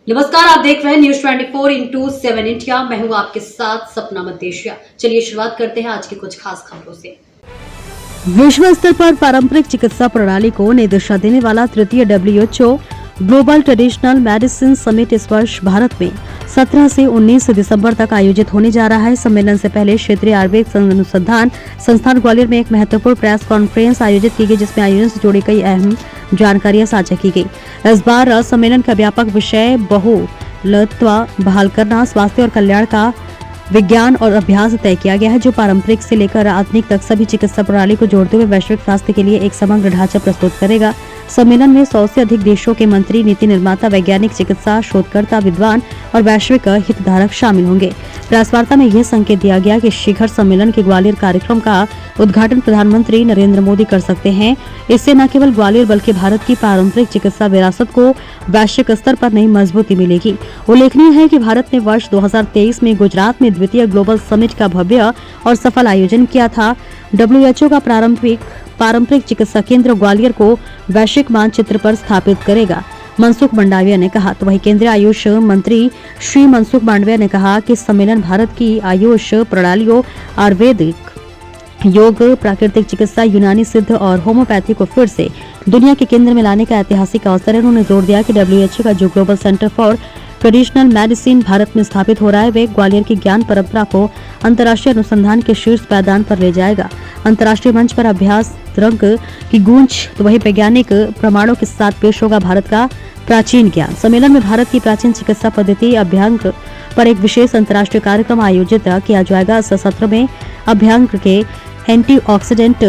नमस्कार, आप देख रहे हैं न्यूज 24/7 इंडिया। मैं हूं आपके साथ सपना मदेशिया। चलिए शुरुआत करते हैं आज की कुछ खास खबरों से। विश्व स्तर पर पारंपरिक चिकित्सा प्रणाली को नई दिशा देने वाला तृतीय WHO global traditional medicine summit इस वर्ष भारत में 17 से 19 दिसंबर तक आयोजित होने जा रहा है। सम्मेलन से पहले क्षेत्रीय आयुर्वेद अनुसंधान संस्थान ग्वालियर में एक महत्वपूर्ण प्रेस कॉन्फ्रेंस आयोजित की गई, जिसमें आयोजन से जुड़ी कई अहम जानकारियां साझा की गई। इस बार सम्मेलन का व्यापक विषय बहुलत्व बहाल करना, स्वास्थ्य और कल्याण का विज्ञान और अभ्यास तय किया गया है, जो पारंपरिक से लेकर आधुनिक तक सभी चिकित्सा प्रणाली को जोड़ते हुए वैश्विक स्वास्थ्य के लिए एक समग्र ढांचा प्रस्तुत करेगा। सम्मेलन में 100 से अधिक देशों के मंत्री, नीति निर्माता, वैज्ञानिक, चिकित्सा शोधकर्ता, विद्वान और वैश्विक हितधारक शामिल होंगे। प्रेस वार्ता में यह संकेत दिया गया कि शिखर सम्मेलन के ग्वालियर कार्यक्रम का उद्घाटन प्रधानमंत्री नरेंद्र मोदी कर सकते हैं। इससे न केवल ग्वालियर बल्कि भारत की पारंपरिक चिकित्सा विरासत को वैश्विक स्तर पर नई मजबूती मिलेगी। उल्लेखनीय है कि भारत ने वर्ष 2023 में गुजरात में द्वितीय ग्लोबल समिट का भव्य और सफल आयोजन किया था। WHO का पारंपरिक चिकित्सा केंद्र ग्वालियर को वैश्विक मानचित्र पर स्थापित करेगा, मनसुख मांडविया ने कहा। तो वहीं केंद्रीय आयुष मंत्री श्री मनसुख मांडविया ने कहा कि सम्मेलन भारत की आयुष प्रणालियों, आयुर्वेदिक, योग, प्राकृतिक चिकित्सा, यूनानी सिद्ध और होम्योपैथी को फिर से दुनिया के केंद्र में लाने का ऐतिहासिक अवसर है। उन्होंने जोर दिया कि WHO का जो global centre for traditional medicine Bharat में स्थापित हो रहा है, वे ग्वालियर की ज्ञान परंपरा को अंतर्राष्ट्रीय अनुसंधान के शीर्ष पैदान पर ले जाएगा। अंतर्राष्ट्रीय मंच पर अभ्यास रंग की गूंज, तो वही वैज्ञानिक प्रमाणों के साथ पेश होगा भारत का प्राचीन ज्ञान। सम्मेलन में भारत की प्राचीन चिकित्सा पद्धति अभ्यांग पर एक विशेष अंतर्राष्ट्रीय कार्यक्रम आयोजित किया जाएगा। इस सत्र में अभ्यांग के एंटीऑक्सीडेंट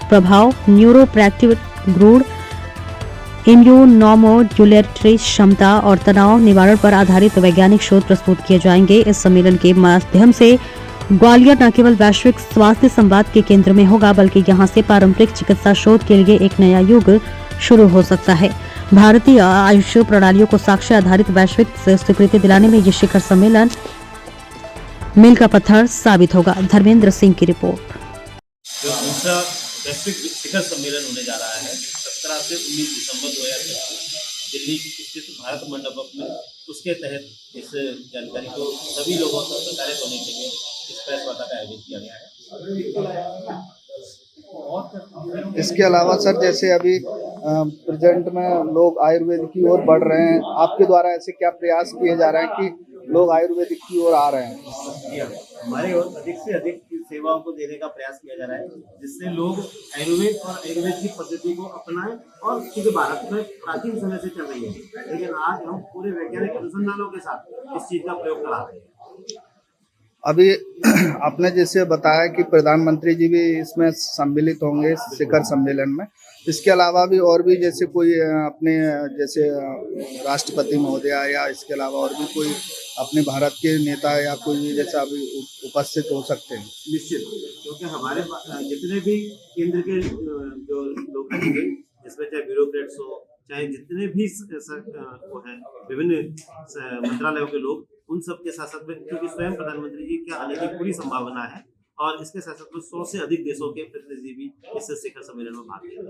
प्रभाव, न्यूरोप्रैक्टिव गुण, इम्यूनोमोड्यूलेटरी क्षमता और तनाव निवारण पर आधारित वैज्ञानिक शोध प्रस्तुत किए जाएंगे। इस सम्मेलन के माध्यम से ग्वालियर न केवल वैश्विक स्वास्थ्य संवाद के केंद्र में होगा, बल्कि यहां से पारंपरिक चिकित्सा शोध के लिए एक नया युग शुरू हो सकता है। भारतीय आयुष प्रणालियों को साक्ष्य आधारित वैश्विक स्वीकृति दिलाने में ये शिखर सम्मेलन मील का पत्थर साबित होगा। धर्मेंद्र सिंह की रिपोर्ट। जो दूसरा वैश्विक शिखर सम्मेलन होने जा रहा है 17 से 19 दिसंबर 2023 दिल्ली स्थित भारत मंडपम में, उसके तहत इस जानकारी को सभी लोगों तक प्रसारित होने के लिए इस प्रेस वार्ता का आयोजन किया गया है। इसके अलावा सर, जैसे अभी प्रेजेंट में लोग आयुर्वेद की ओर बढ़ रहे हैं, आपके द्वारा ऐसे क्या प्रयास किए जा रहे हैं कि लोग आयुर्वेदिक की ओर आ रहे हैं? हमारे ओर अधिक से अधिक सेवाओं को देने का प्रयास किया जा रहा है, जिससे लोग आयुर्वेद और आयुर्वेद की पद्धति को अपनाएं। और क्योंकि भारत में प्राचीन समय से चल रही है, लेकिन आज हम पूरे वैज्ञानिक अनुसंधानों के साथ इस चीज का प्रयोग करा रहे हैं। अभी आपने जैसे बताया कि प्रधानमंत्री जी भी इसमें सम्मिलित होंगे शिखर सम्मेलन में। इसके अलावा भी और भी जैसे कोई अपने जैसे राष्ट्रपति महोदया या इसके अलावा और भी कोई अपने भारत के नेता या कोई भी जैसा अभी उपस्थित हो सकते हैं? निश्चित, क्योंकि हमारे जितने भी केंद्र के जो लोग रहेंगे, जिसमें चाहे ब्यूरोक्रेट्स हो, चाहे जितने भी वो है विभिन्न मंत्रालयों के लोग, उन सब के साथ साथ में, क्योंकि स्वयं प्रधानमंत्री जी के आने की पूरी संभावना है, और इसके साथ साथ में 100 से अधिक देशों के प्रतिनिधि भी इस शिखर सम्मेलन में भाग लेंगे।